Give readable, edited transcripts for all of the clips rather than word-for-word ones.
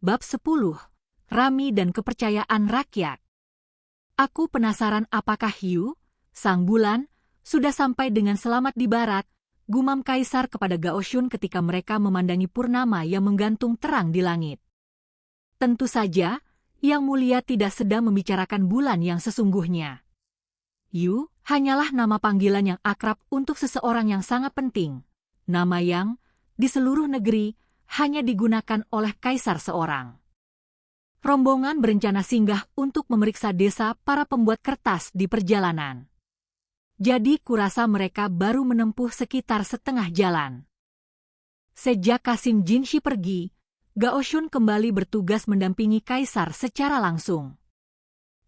Bab 10. Rami dan Kepercayaan Rakyat. Aku penasaran apakah Hiu, sang bulan, sudah sampai dengan selamat di barat, gumam Kaisar kepada Gaoshun ketika mereka memandangi purnama yang menggantung terang di langit. Tentu saja, Yang Mulia tidak sedang membicarakan bulan yang sesungguhnya. Hiu hanyalah nama panggilan yang akrab untuk seseorang yang sangat penting, nama yang, di seluruh negeri, hanya digunakan oleh kaisar seorang. Rombongan berencana singgah untuk memeriksa desa para pembuat kertas di perjalanan. Jadi kurasa mereka baru menempuh sekitar setengah jalan. Sejak Kasim Jinshi pergi, Gaoshun kembali bertugas mendampingi kaisar secara langsung.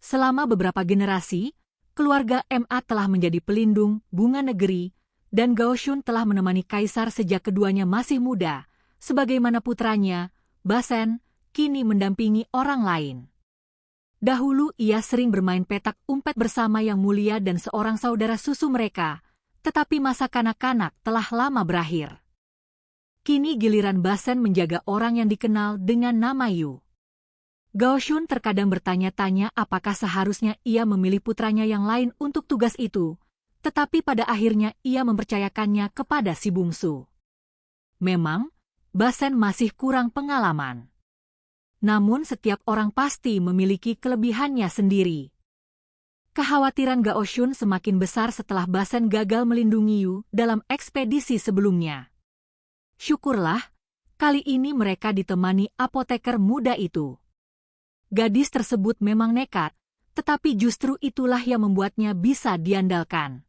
Selama beberapa generasi, keluarga Ma telah menjadi pelindung bunga negeri, dan Gaoshun telah menemani kaisar sejak keduanya masih muda, sebagaimana putranya, Basen, kini mendampingi orang lain. Dahulu ia sering bermain petak umpet bersama Yang Mulia dan seorang saudara susu mereka, tetapi masa kanak-kanak telah lama berakhir. Kini giliran Basen menjaga orang yang dikenal dengan nama Yu. Gaoshun terkadang bertanya-tanya apakah seharusnya ia memilih putranya yang lain untuk tugas itu, tetapi pada akhirnya ia mempercayakannya kepada si bungsu. Memang, Basen masih kurang pengalaman. Namun setiap orang pasti memiliki kelebihannya sendiri. Kekhawatiran Gaoshun semakin besar setelah Basen gagal melindungi Yu dalam ekspedisi sebelumnya. Syukurlah, kali ini mereka ditemani apoteker muda itu. Gadis tersebut memang nekat, tetapi justru itulah yang membuatnya bisa diandalkan.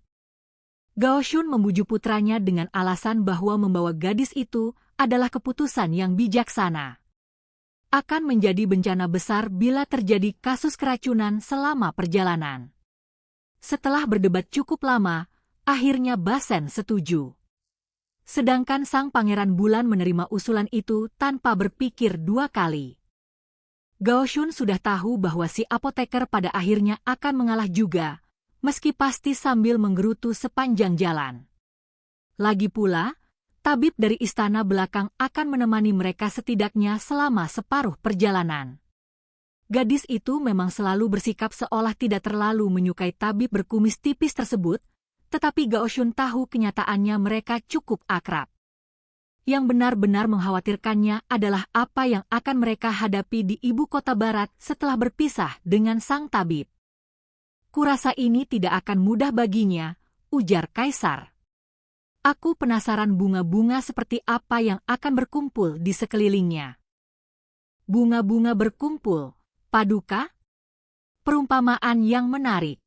Gaoshun membujuk putranya dengan alasan bahwa membawa gadis itu adalah keputusan yang bijaksana. Akan menjadi bencana besar bila terjadi kasus keracunan selama perjalanan. Setelah berdebat cukup lama, akhirnya Basen setuju. Sedangkan sang Pangeran Bulan menerima usulan itu tanpa berpikir dua kali. Gaoshun sudah tahu bahwa si apoteker pada akhirnya akan mengalah juga, meski pasti sambil menggerutu sepanjang jalan. Lagi pula, tabib dari istana belakang akan menemani mereka setidaknya selama separuh perjalanan. Gadis itu memang selalu bersikap seolah tidak terlalu menyukai tabib berkumis tipis tersebut, tetapi Gaoshun tahu kenyataannya mereka cukup akrab. Yang benar-benar mengkhawatirkannya adalah apa yang akan mereka hadapi di ibu kota barat setelah berpisah dengan sang tabib. Kurasa ini tidak akan mudah baginya, ujar Kaisar. Aku penasaran bunga-bunga seperti apa yang akan berkumpul di sekelilingnya. Bunga-bunga berkumpul, paduka? Perumpamaan yang menarik.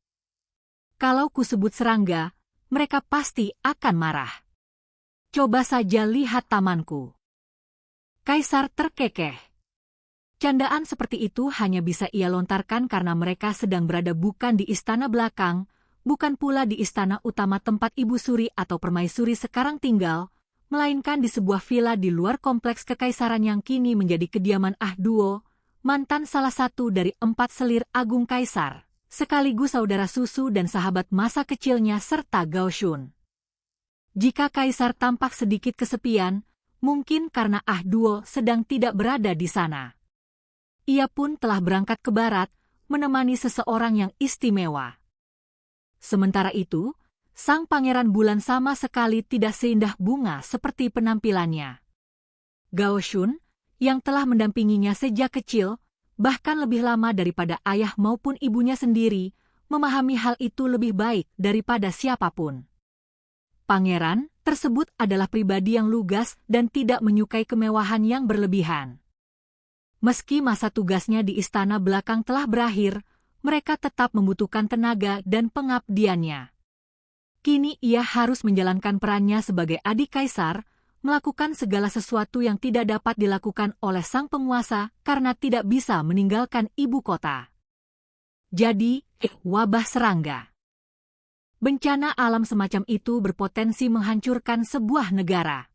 Kalau kusebut serangga, mereka pasti akan marah. Coba saja lihat tamanku. Kaisar terkekeh. Candaan seperti itu hanya bisa ia lontarkan karena mereka sedang berada bukan di istana belakang, bukan pula di istana utama tempat Ibu Suri atau Permaisuri sekarang tinggal, melainkan di sebuah villa di luar kompleks kekaisaran yang kini menjadi kediaman Ah Duo, mantan salah satu dari 4 selir agung kaisar, sekaligus saudara susu dan sahabat masa kecilnya serta Gaoshun. Jika kaisar tampak sedikit kesepian, mungkin karena Ah Duo sedang tidak berada di sana. Ia pun telah berangkat ke barat, menemani seseorang yang istimewa. Sementara itu, sang Pangeran Bulan sama sekali tidak seindah bunga seperti penampilannya. Gaoshun, yang telah mendampinginya sejak kecil, bahkan lebih lama daripada ayah maupun ibunya sendiri, memahami hal itu lebih baik daripada siapapun. Pangeran tersebut adalah pribadi yang lugas dan tidak menyukai kemewahan yang berlebihan. Meski masa tugasnya di istana belakang telah berakhir, mereka tetap membutuhkan tenaga dan pengabdiannya. Kini ia harus menjalankan perannya sebagai adik kaisar, melakukan segala sesuatu yang tidak dapat dilakukan oleh sang penguasa karena tidak bisa meninggalkan ibu kota. Jadi, wabah serangga. Bencana alam semacam itu berpotensi menghancurkan sebuah negara.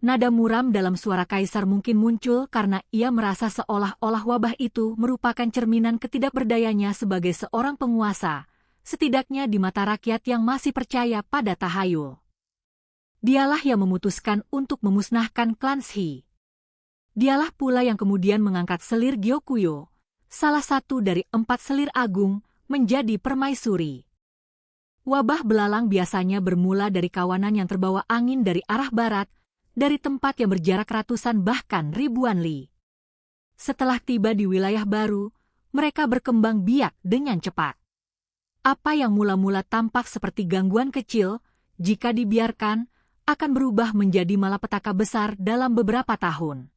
Nada muram dalam suara kaisar mungkin muncul karena ia merasa seolah-olah wabah itu merupakan cerminan ketidakberdayanya sebagai seorang penguasa, setidaknya di mata rakyat yang masih percaya pada tahayul. Dialah yang memutuskan untuk memusnahkan klan Shi. Dialah pula yang kemudian mengangkat selir Gyokuyo, salah satu dari 4 selir agung, menjadi permaisuri. Wabah belalang biasanya bermula dari kawanan yang terbawa angin dari arah barat, dari tempat yang berjarak ratusan bahkan ribuan li. Setelah tiba di wilayah baru, mereka berkembang biak dengan cepat. Apa yang mula-mula tampak seperti gangguan kecil, jika dibiarkan, akan berubah menjadi malapetaka besar dalam beberapa tahun.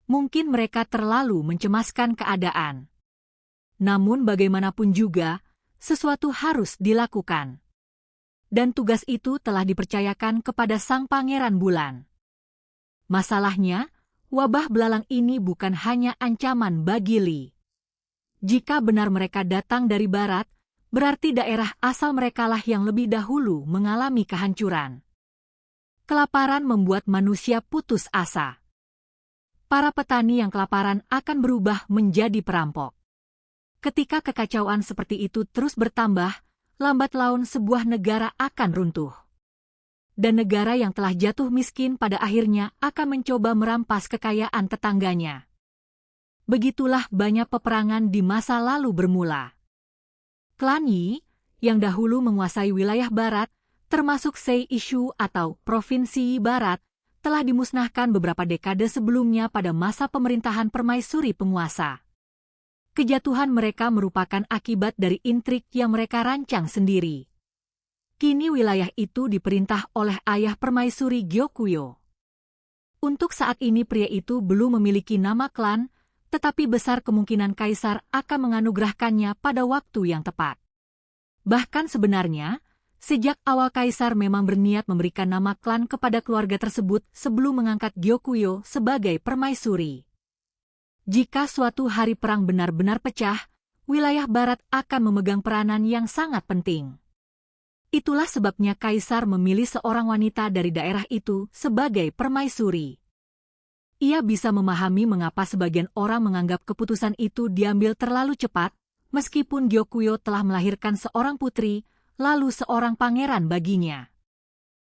Mungkin mereka terlalu mencemaskan keadaan. Namun bagaimanapun juga, sesuatu harus dilakukan. Dan tugas itu telah dipercayakan kepada Sang Pangeran Bulan. Masalahnya, wabah belalang ini bukan hanya ancaman bagi Li. Jika benar mereka datang dari barat, berarti daerah asal merekalah yang lebih dahulu mengalami kehancuran. Kelaparan membuat manusia putus asa. Para petani yang kelaparan akan berubah menjadi perampok. Ketika kekacauan seperti itu terus bertambah, lambat laun sebuah negara akan runtuh. Dan negara yang telah jatuh miskin pada akhirnya akan mencoba merampas kekayaan tetangganya. Begitulah banyak peperangan di masa lalu bermula. Klan Yi, yang dahulu menguasai wilayah barat, termasuk Sei Ishu atau Provinsi Barat, telah dimusnahkan beberapa dekade sebelumnya pada masa pemerintahan permaisuri penguasa. Kejatuhan mereka merupakan akibat dari intrik yang mereka rancang sendiri. Kini wilayah itu diperintah oleh ayah permaisuri Gyokuyo. Untuk saat ini pria itu belum memiliki nama klan, tetapi besar kemungkinan kaisar akan menganugerahkannya pada waktu yang tepat. Bahkan sebenarnya, sejak awal kaisar memang berniat memberikan nama klan kepada keluarga tersebut sebelum mengangkat Gyokuyo sebagai permaisuri. Jika suatu hari perang benar-benar pecah, wilayah barat akan memegang peranan yang sangat penting. Itulah sebabnya kaisar memilih seorang wanita dari daerah itu sebagai permaisuri. Ia bisa memahami mengapa sebagian orang menganggap keputusan itu diambil terlalu cepat, meskipun Gyokuyo telah melahirkan seorang putri, lalu seorang pangeran baginya.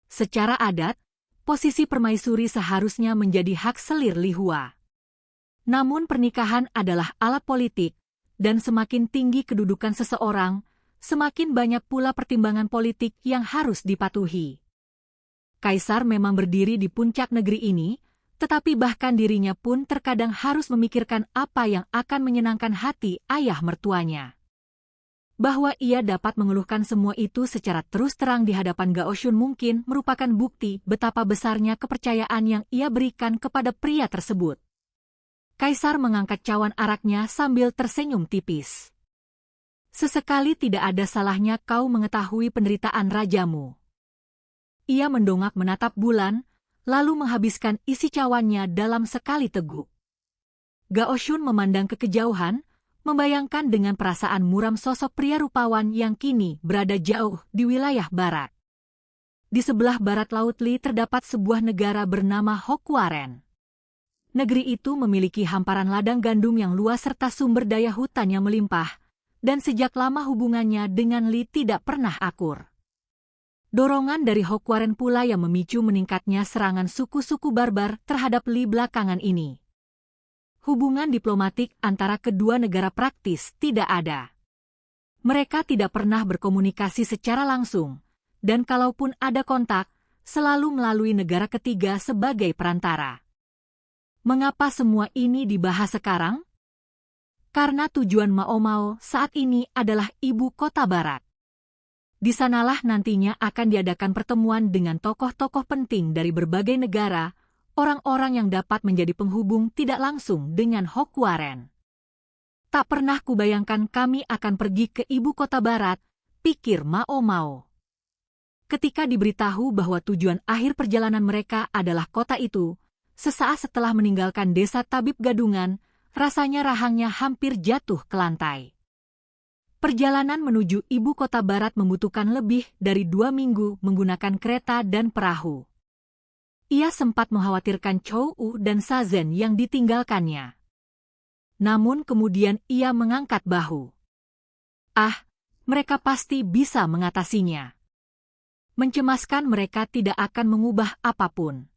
Secara adat, posisi permaisuri seharusnya menjadi hak selir Lihua. Namun pernikahan adalah alat politik, dan semakin tinggi kedudukan seseorang, semakin banyak pula pertimbangan politik yang harus dipatuhi. Kaisar memang berdiri di puncak negeri ini, tetapi bahkan dirinya pun terkadang harus memikirkan apa yang akan menyenangkan hati ayah mertuanya. Bahwa ia dapat mengeluhkan semua itu secara terus terang di hadapan Gao Shun mungkin merupakan bukti betapa besarnya kepercayaan yang ia berikan kepada pria tersebut. Kaisar mengangkat cawan araknya sambil tersenyum tipis. Sesekali tidak ada salahnya kau mengetahui penderitaan rajamu. Ia mendongak menatap bulan, lalu menghabiskan isi cawannya dalam sekali teguk. Gao Shun memandang ke kejauhan, membayangkan dengan perasaan muram sosok pria rupawan yang kini berada jauh di wilayah barat. Di sebelah barat Laut Li terdapat sebuah negara bernama Hokwaren. Negeri itu memiliki hamparan ladang gandum yang luas serta sumber daya hutan yang melimpah, dan sejak lama hubungannya dengan Li tidak pernah akur. Dorongan dari Hokwaren pula yang memicu meningkatnya serangan suku-suku barbar terhadap Li belakangan ini. Hubungan diplomatik antara kedua negara praktis tidak ada. Mereka tidak pernah berkomunikasi secara langsung, dan kalaupun ada kontak, selalu melalui negara ketiga sebagai perantara. Mengapa semua ini dibahas sekarang? Karena tujuan Mao Mao saat ini adalah ibu kota barat. Di sanalah nantinya akan diadakan pertemuan dengan tokoh-tokoh penting dari berbagai negara, orang-orang yang dapat menjadi penghubung tidak langsung dengan Hokwaren. Tak pernah kubayangkan kami akan pergi ke ibu kota barat, pikir Mao Mao. Ketika diberitahu bahwa tujuan akhir perjalanan mereka adalah kota itu, sesaat setelah meninggalkan desa Tabib Gadungan, rasanya rahangnya hampir jatuh ke lantai. Perjalanan menuju ibu kota barat membutuhkan lebih dari 2 minggu menggunakan kereta dan perahu. Ia sempat mengkhawatirkan Chou U dan Sazen yang ditinggalkannya. Namun kemudian ia mengangkat bahu. Mereka pasti bisa mengatasinya. Mencemaskan mereka tidak akan mengubah apapun.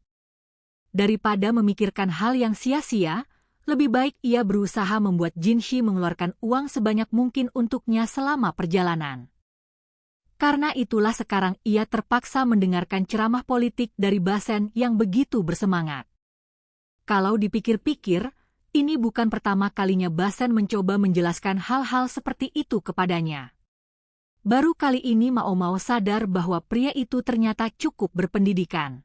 Daripada memikirkan hal yang sia-sia, lebih baik ia berusaha membuat Jinshi mengeluarkan uang sebanyak mungkin untuknya selama perjalanan. Karena itulah sekarang ia terpaksa mendengarkan ceramah politik dari Basen yang begitu bersemangat. Kalau dipikir-pikir, ini bukan pertama kalinya Basen mencoba menjelaskan hal-hal seperti itu kepadanya. Baru kali ini Mao Mao sadar bahwa pria itu ternyata cukup berpendidikan.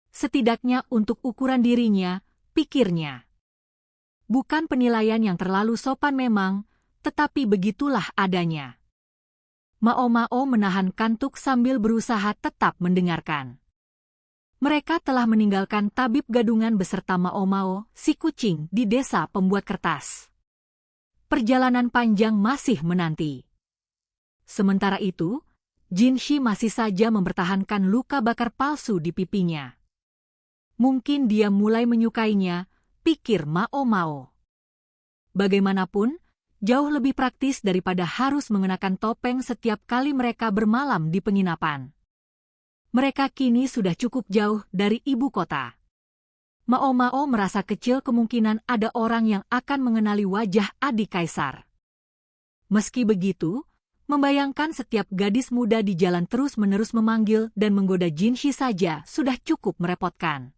Setidaknya untuk ukuran dirinya, pikirnya. Bukan penilaian yang terlalu sopan memang, tetapi begitulah adanya. Mao Mao menahan kantuk sambil berusaha tetap mendengarkan. Mereka telah meninggalkan tabib gadungan beserta Mao Mao, si kucing, di desa pembuat kertas. Perjalanan panjang masih menanti. Sementara itu, Jinshi masih saja mempertahankan luka bakar palsu di pipinya. Mungkin dia mulai menyukainya, pikir Mao Mao. Bagaimanapun, jauh lebih praktis daripada harus mengenakan topeng setiap kali mereka bermalam di penginapan. Mereka kini sudah cukup jauh dari ibu kota. Mao Mao merasa kecil kemungkinan ada orang yang akan mengenali wajah adik kaisar. Meski begitu, membayangkan setiap gadis muda di jalan terus-menerus memanggil dan menggoda Jinshi saja sudah cukup merepotkan.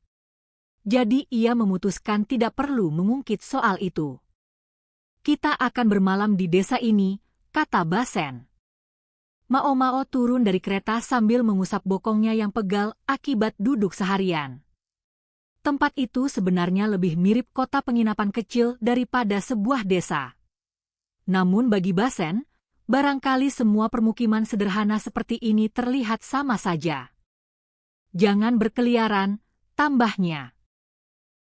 Jadi ia memutuskan tidak perlu mengungkit soal itu. Kita akan bermalam di desa ini, kata Basen. Mao Mao turun dari kereta sambil mengusap bokongnya yang pegal akibat duduk seharian. Tempat itu sebenarnya lebih mirip kota penginapan kecil daripada sebuah desa. Namun bagi Basen, barangkali semua permukiman sederhana seperti ini terlihat sama saja. Jangan berkeliaran, tambahnya.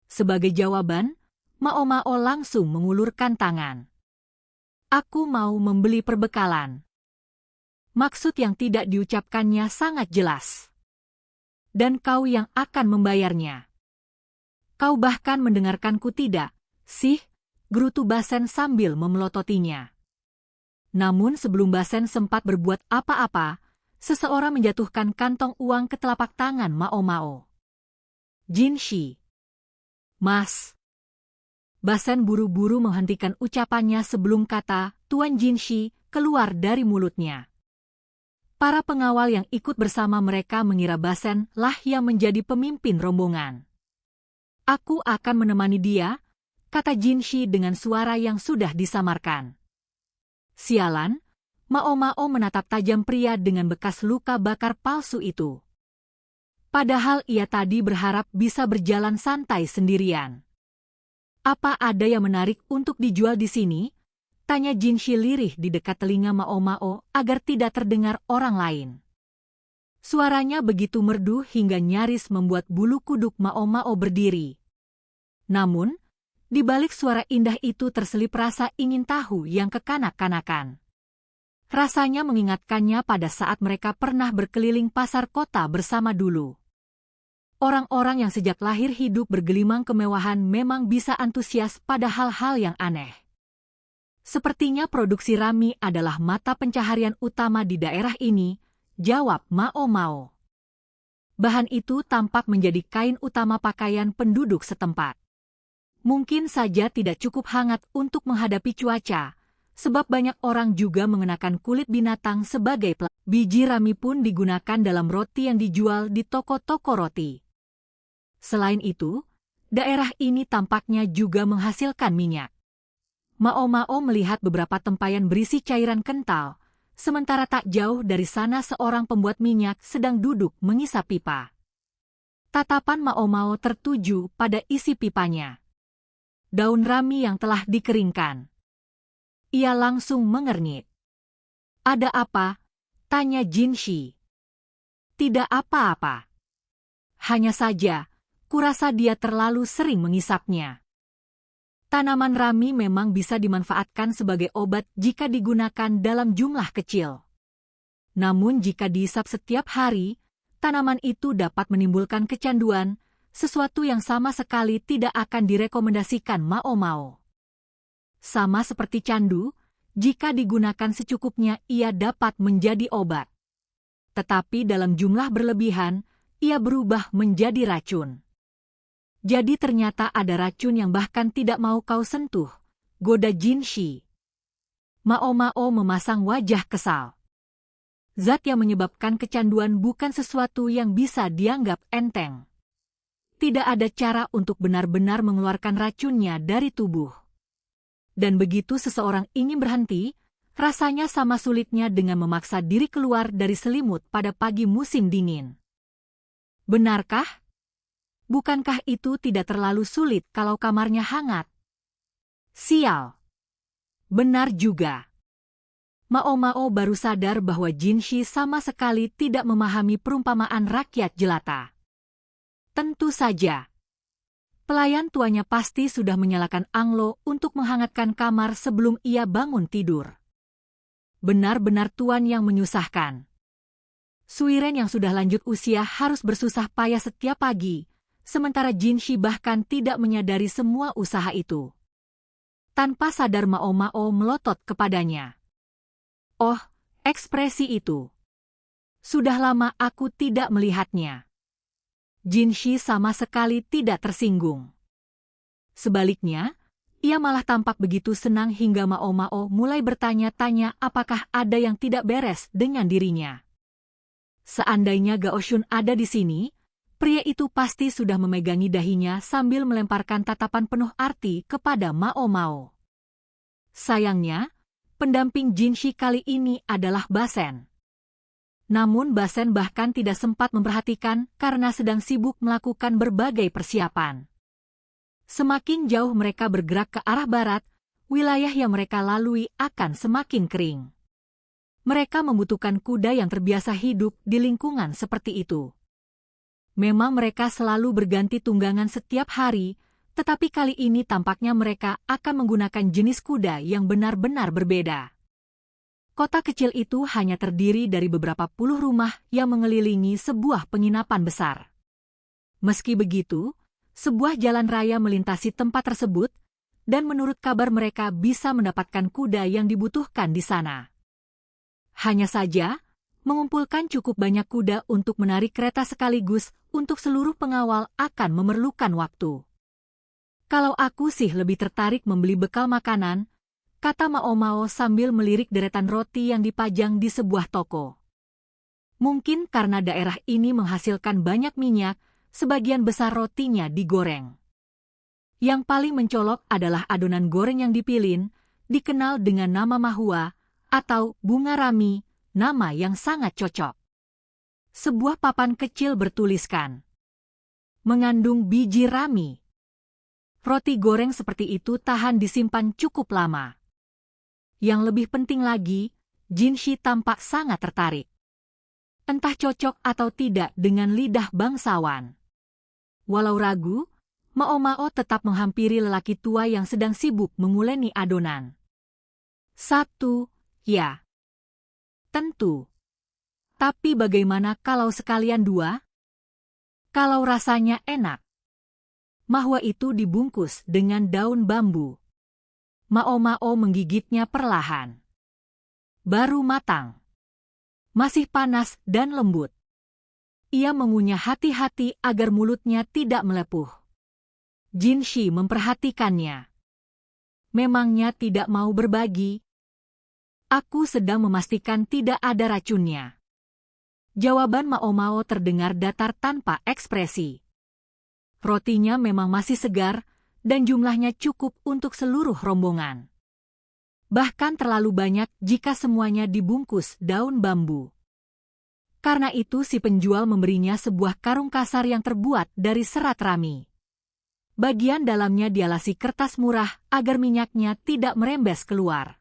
Sebagai jawaban, Mao Mao langsung mengulurkan tangan. Aku mau membeli perbekalan. Maksud yang tidak diucapkannya sangat jelas. Dan kau yang akan membayarnya. Kau bahkan mendengarkanku tidak, sih? Gerutu Basen sambil memelototinya. Namun sebelum Basen sempat berbuat apa-apa, seseorang menjatuhkan kantong uang ke telapak tangan Mao Mao. Jinshi. Mas. Basen buru-buru menghentikan ucapannya sebelum kata Tuan Jinshi keluar dari mulutnya. Para pengawal yang ikut bersama mereka mengira Basen lah yang menjadi pemimpin rombongan. Aku akan menemani dia, kata Jinshi dengan suara yang sudah disamarkan. Sialan, Mao Mao menatap tajam pria dengan bekas luka bakar palsu itu. Padahal ia tadi berharap bisa berjalan santai sendirian. Apa ada yang menarik untuk dijual di sini? Tanya Jinshi lirih di dekat telinga Mao Mao agar tidak terdengar orang lain. Suaranya begitu merdu hingga nyaris membuat bulu kuduk Mao Mao berdiri. Namun, di balik suara indah itu terselip rasa ingin tahu yang kekanak-kanakan. Rasanya mengingatkannya pada saat mereka pernah berkeliling pasar kota bersama dulu. Orang-orang yang sejak lahir hidup bergelimang kemewahan memang bisa antusias pada hal-hal yang aneh. Sepertinya produksi Rami adalah mata pencaharian utama di daerah ini, jawab Mao Mao. Bahan itu tampak menjadi kain utama pakaian penduduk setempat. Mungkin saja tidak cukup hangat untuk menghadapi cuaca, sebab banyak orang juga mengenakan kulit binatang sebagai pelapis. Biji Rami pun digunakan dalam roti yang dijual di toko-toko roti. Selain itu, daerah ini tampaknya juga menghasilkan minyak. Mao Mao melihat beberapa tempayan berisi cairan kental, sementara tak jauh dari sana seorang pembuat minyak sedang duduk mengisap pipa. Tatapan Mao Mao tertuju pada isi pipanya. Daun Rami yang telah dikeringkan. Ia langsung mengernyit. Ada apa? Tanya Jinshi. Tidak apa-apa. Hanya saja, kurasa dia terlalu sering mengisapnya. Tanaman Rami memang bisa dimanfaatkan sebagai obat jika digunakan dalam jumlah kecil. Namun jika diisap setiap hari, tanaman itu dapat menimbulkan kecanduan, sesuatu yang sama sekali tidak akan direkomendasikan Mao Mao. Sama seperti candu, jika digunakan secukupnya ia dapat menjadi obat. Tetapi dalam jumlah berlebihan, ia berubah menjadi racun. Jadi ternyata ada racun yang bahkan tidak mau kau sentuh, goda Jinshi. Mao Mao memasang wajah kesal. Zat yang menyebabkan kecanduan bukan sesuatu yang bisa dianggap enteng. Tidak ada cara untuk benar-benar mengeluarkan racunnya dari tubuh. Dan begitu seseorang ingin berhenti, rasanya sama sulitnya dengan memaksa diri keluar dari selimut pada pagi musim dingin. Benarkah? Bukankah itu tidak terlalu sulit kalau kamarnya hangat? Sial. Benar juga. Mao Mao baru sadar bahwa Jinshi sama sekali tidak memahami perumpamaan rakyat jelata. Tentu saja. Pelayan tuanya pasti sudah menyalakan anglo untuk menghangatkan kamar sebelum ia bangun tidur. Benar-benar tuan yang menyusahkan. Suiren yang sudah lanjut usia harus bersusah payah setiap pagi, sementara Jinshi bahkan tidak menyadari semua usaha itu. Tanpa sadar Mao Mao melotot kepadanya. Oh, ekspresi itu. Sudah lama aku tidak melihatnya. Jinshi sama sekali tidak tersinggung. Sebaliknya, ia malah tampak begitu senang hingga Mao Mao mulai bertanya-tanya apakah ada yang tidak beres dengan dirinya. Seandainya Gao Shun ada di sini, pria itu pasti sudah memegangi dahinya sambil melemparkan tatapan penuh arti kepada Mao Mao. Sayangnya, pendamping Jinshi kali ini adalah Basen. Namun Basen bahkan tidak sempat memperhatikan karena sedang sibuk melakukan berbagai persiapan. Semakin jauh mereka bergerak ke arah barat, wilayah yang mereka lalui akan semakin kering. Mereka membutuhkan kuda yang terbiasa hidup di lingkungan seperti itu. Memang mereka selalu berganti tunggangan setiap hari, tetapi kali ini tampaknya mereka akan menggunakan jenis kuda yang benar-benar berbeda. Kota kecil itu hanya terdiri dari beberapa puluh rumah yang mengelilingi sebuah penginapan besar. Meski begitu, sebuah jalan raya melintasi tempat tersebut, dan menurut kabar mereka bisa mendapatkan kuda yang dibutuhkan di sana. Hanya saja, mengumpulkan cukup banyak kuda untuk menarik kereta sekaligus untuk seluruh pengawal akan memerlukan waktu. Kalau aku sih lebih tertarik membeli bekal makanan, kata Mao Mao sambil melirik deretan roti yang dipajang di sebuah toko. Mungkin karena daerah ini menghasilkan banyak minyak, sebagian besar rotinya digoreng. Yang paling mencolok adalah adonan goreng yang dipilin, dikenal dengan nama mahua, atau bunga rami, nama yang sangat cocok. Sebuah papan kecil bertuliskan, mengandung biji rami. Roti goreng seperti itu tahan disimpan cukup lama. Yang lebih penting lagi, Jinshi tampak sangat tertarik. Entah cocok atau tidak dengan lidah bangsawan. Walau ragu, Mao Mao tetap menghampiri lelaki tua yang sedang sibuk menguleni adonan. Satu, ya. Tentu. Tapi bagaimana kalau sekalian dua? Kalau rasanya enak. Mahua itu dibungkus dengan daun bambu. Mao Mao menggigitnya perlahan. Baru matang. Masih panas dan lembut. Ia mengunyah hati-hati agar mulutnya tidak melepuh. Jinshi memperhatikannya. Memangnya tidak mau berbagi? Aku sedang memastikan tidak ada racunnya. Jawaban Mao Mao terdengar datar tanpa ekspresi. Rotinya memang masih segar, dan jumlahnya cukup untuk seluruh rombongan. Bahkan terlalu banyak jika semuanya dibungkus daun bambu. Karena itu si penjual memberinya sebuah karung kasar yang terbuat dari serat rami. Bagian dalamnya dialasi kertas murah agar minyaknya tidak merembes keluar.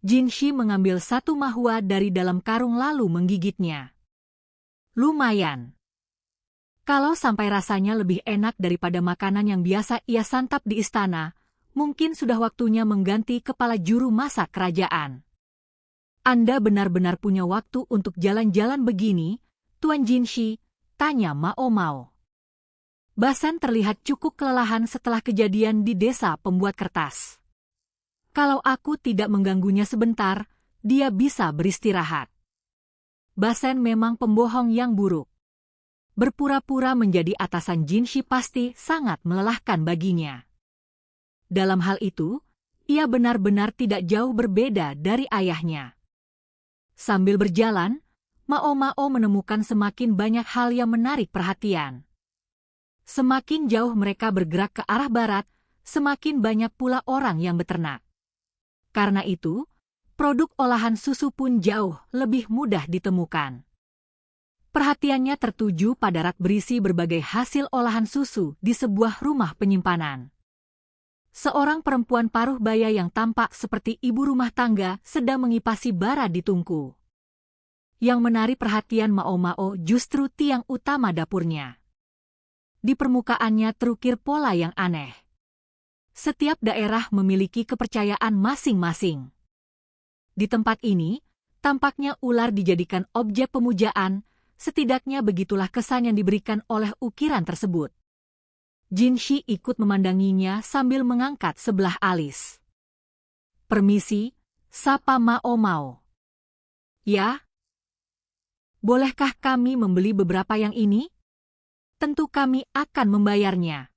Jinshi mengambil satu mahua dari dalam karung lalu menggigitnya. Lumayan. Kalau sampai rasanya lebih enak daripada makanan yang biasa ia santap di istana, mungkin sudah waktunya mengganti kepala juru masak kerajaan. Anda benar-benar punya waktu untuk jalan-jalan begini, Tuan Jinshi, tanya Mao Mao. Basen terlihat cukup kelelahan setelah kejadian di desa pembuat kertas. Kalau aku tidak mengganggunya sebentar, dia bisa beristirahat. Basen memang pembohong yang buruk. Berpura-pura menjadi atasan Jinshi pasti sangat melelahkan baginya. Dalam hal itu, ia benar-benar tidak jauh berbeda dari ayahnya. Sambil berjalan, Mao Mao menemukan semakin banyak hal yang menarik perhatian. Semakin jauh mereka bergerak ke arah barat, semakin banyak pula orang yang beternak. Karena itu, produk olahan susu pun jauh lebih mudah ditemukan. Perhatiannya tertuju pada rak berisi berbagai hasil olahan susu di sebuah rumah penyimpanan. Seorang perempuan paruh baya yang tampak seperti ibu rumah tangga sedang mengipasi bara di tungku. Yang menarik perhatian Mao Mao justru tiang utama dapurnya. Di permukaannya terukir pola yang aneh. Setiap daerah memiliki kepercayaan masing-masing. Di tempat ini, tampaknya ular dijadikan objek pemujaan, setidaknya begitulah kesan yang diberikan oleh ukiran tersebut. Jinshi ikut memandanginya sambil mengangkat sebelah alis. "Permisi," sapa Mao Mao. "Ya? Bolehkah kami membeli beberapa yang ini? Tentu kami akan membayarnya.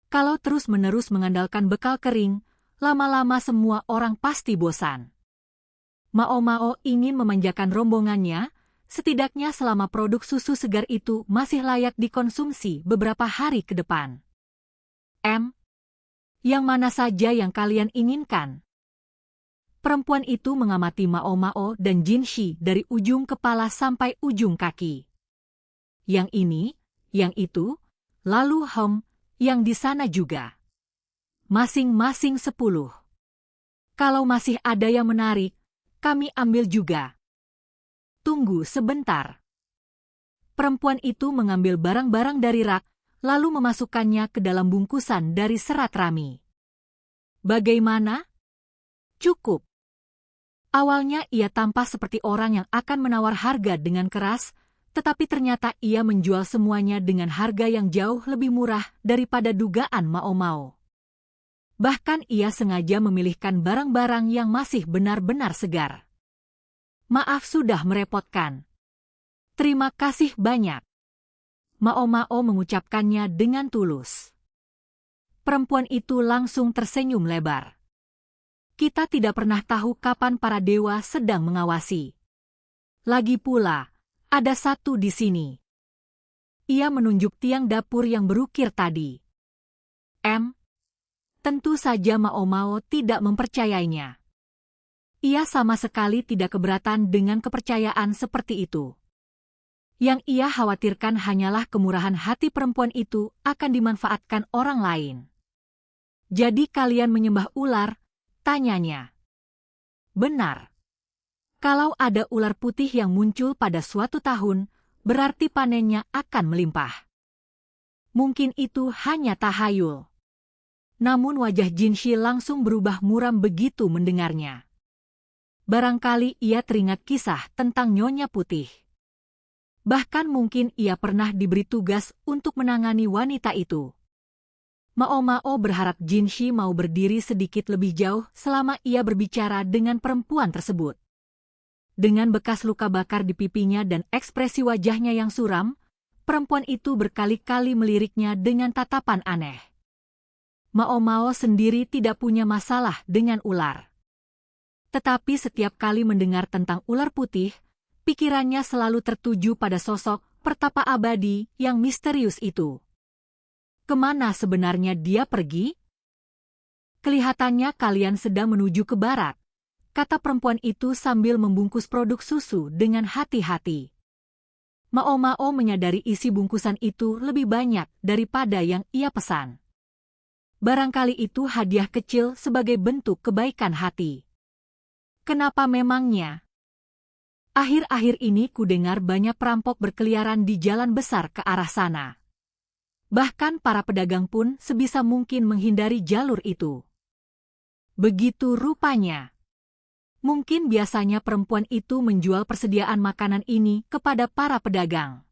Kalau terus-menerus mengandalkan bekal kering, lama-lama semua orang pasti bosan." Mao Mao ingin memanjakan rombongannya, setidaknya selama produk susu segar itu masih layak dikonsumsi beberapa hari ke depan. Yang mana saja yang kalian inginkan?" Perempuan itu mengamati Mao Mao dan Jinshi dari ujung kepala sampai ujung kaki. Yang ini, yang itu, lalu yang di sana juga. Masing-masing 10. Kalau masih ada yang menarik, kami ambil juga. Tunggu sebentar. Perempuan itu mengambil barang-barang dari rak, lalu memasukkannya ke dalam bungkusan dari serat rami. Bagaimana? Cukup. Awalnya ia tampak seperti orang yang akan menawar harga dengan keras, tetapi ternyata ia menjual semuanya dengan harga yang jauh lebih murah daripada dugaan Mao Mao. Bahkan ia sengaja memilihkan barang-barang yang masih benar-benar segar. "Maaf sudah merepotkan." "Terima kasih banyak." Mao Mao mengucapkannya dengan tulus. Perempuan itu langsung tersenyum lebar. "Kita tidak pernah tahu kapan para dewa sedang mengawasi. Lagi pula, ada satu di sini." Ia menunjuk tiang dapur yang berukir tadi. Tentu saja Mao Mao tidak mempercayainya. Ia sama sekali tidak keberatan dengan kepercayaan seperti itu. Yang ia khawatirkan hanyalah kemurahan hati perempuan itu akan dimanfaatkan orang lain. "Jadi kalian menyembah ular?" tanyanya. "Benar. Kalau ada ular putih yang muncul pada suatu tahun, berarti panennya akan melimpah. Mungkin itu hanya tahayul." Namun wajah Jinshi langsung berubah muram begitu mendengarnya. Barangkali ia teringat kisah tentang Nyonya Putih. Bahkan mungkin ia pernah diberi tugas untuk menangani wanita itu. Mao Mao berharap Jinshi mau berdiri sedikit lebih jauh selama ia berbicara dengan perempuan tersebut. Dengan bekas luka bakar di pipinya dan ekspresi wajahnya yang suram, perempuan itu berkali-kali meliriknya dengan tatapan aneh. Mao Mao sendiri tidak punya masalah dengan ular. Tetapi setiap kali mendengar tentang ular putih, pikirannya selalu tertuju pada sosok pertapa abadi yang misterius itu. Kemana sebenarnya dia pergi? "Kelihatannya kalian sedang menuju ke barat," kata perempuan itu sambil membungkus produk susu dengan hati-hati. Mao Mao menyadari isi bungkusan itu lebih banyak daripada yang ia pesan. Barangkali itu hadiah kecil sebagai bentuk kebaikan hati. Kenapa memangnya? Akhir-akhir ini kudengar banyak perampok berkeliaran di jalan besar ke arah sana. Bahkan para pedagang pun sebisa mungkin menghindari jalur itu. Begitu rupanya. Mungkin biasanya perempuan itu menjual persediaan makanan ini kepada para pedagang.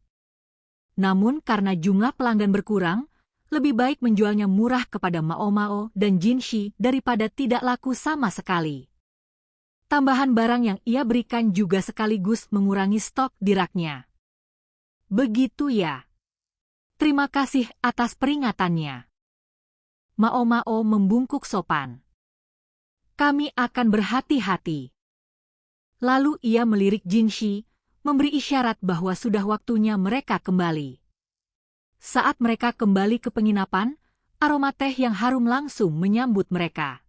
Namun karena jumlah pelanggan berkurang, lebih baik menjualnya murah kepada Mao Mao dan Jinshi daripada tidak laku sama sekali. Tambahan barang yang ia berikan juga sekaligus mengurangi stok di raknya. Begitu ya. Terima kasih atas peringatannya. Mao Mao membungkuk sopan. Kami akan berhati-hati. Lalu ia melirik Jinshi, memberi isyarat bahwa sudah waktunya mereka kembali. Saat mereka kembali ke penginapan, aroma teh yang harum langsung menyambut mereka.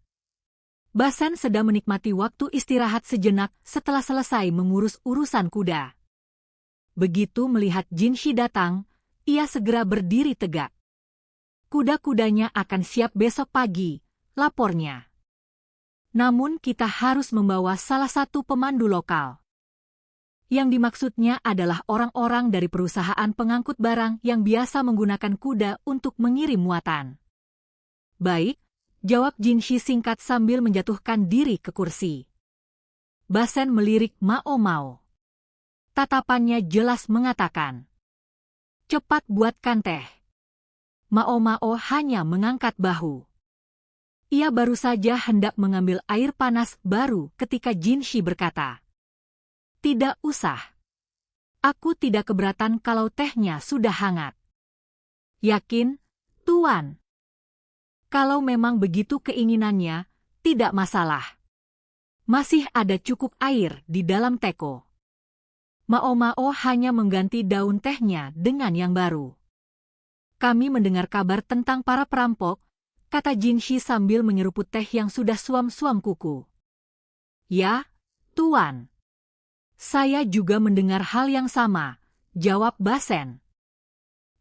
Basen sedang menikmati waktu istirahat sejenak setelah selesai mengurus urusan kuda. Begitu melihat Jinshi datang, ia segera berdiri tegak. Kuda-kudanya akan siap besok pagi, lapornya. Namun kita harus membawa salah satu pemandu lokal. Yang dimaksudnya adalah orang-orang dari perusahaan pengangkut barang yang biasa menggunakan kuda untuk mengirim muatan. Baik, jawab Jinshi singkat sambil menjatuhkan diri ke kursi. Basen melirik Mao Mao. Tatapannya jelas mengatakan, cepat buatkan teh. Mao Mao hanya mengangkat bahu. Ia baru saja hendak mengambil air panas baru ketika Jinshi berkata, tidak usah. Aku tidak keberatan kalau tehnya sudah hangat. Yakin, Tuan? Kalau memang begitu keinginannya, tidak masalah. Masih ada cukup air di dalam teko. Mao Mao hanya mengganti daun tehnya dengan yang baru. Kami mendengar kabar tentang para perampok, kata Jinshi sambil menyeruput teh yang sudah suam-suam kuku. Ya, Tuan. Saya juga mendengar hal yang sama, jawab Basen.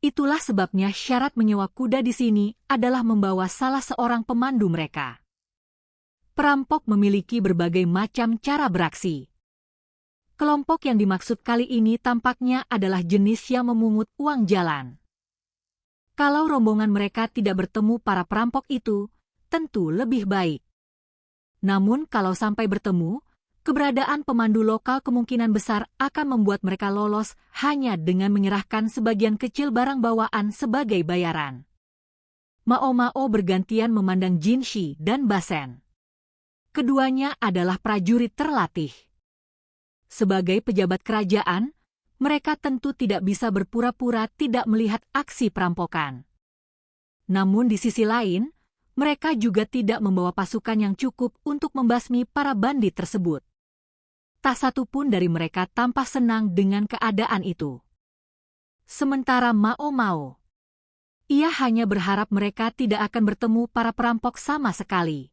Itulah sebabnya syarat menyewa kuda di sini adalah membawa salah seorang pemandu mereka. Perampok memiliki berbagai macam cara beraksi. Kelompok yang dimaksud kali ini tampaknya adalah jenis yang memungut uang jalan. Kalau rombongan mereka tidak bertemu para perampok itu, tentu lebih baik. Namun kalau sampai bertemu, keberadaan pemandu lokal kemungkinan besar akan membuat mereka lolos hanya dengan menyerahkan sebagian kecil barang bawaan sebagai bayaran. Mao Mao bergantian memandang Jinshi dan Basen. Keduanya adalah prajurit terlatih. Sebagai pejabat kerajaan, mereka tentu tidak bisa berpura-pura tidak melihat aksi perampokan. Namun di sisi lain, mereka juga tidak membawa pasukan yang cukup untuk membasmi para bandit tersebut. Tak satu pun dari mereka tampak senang dengan keadaan itu. Sementara Mao Mao, ia hanya berharap mereka tidak akan bertemu para perampok sama sekali.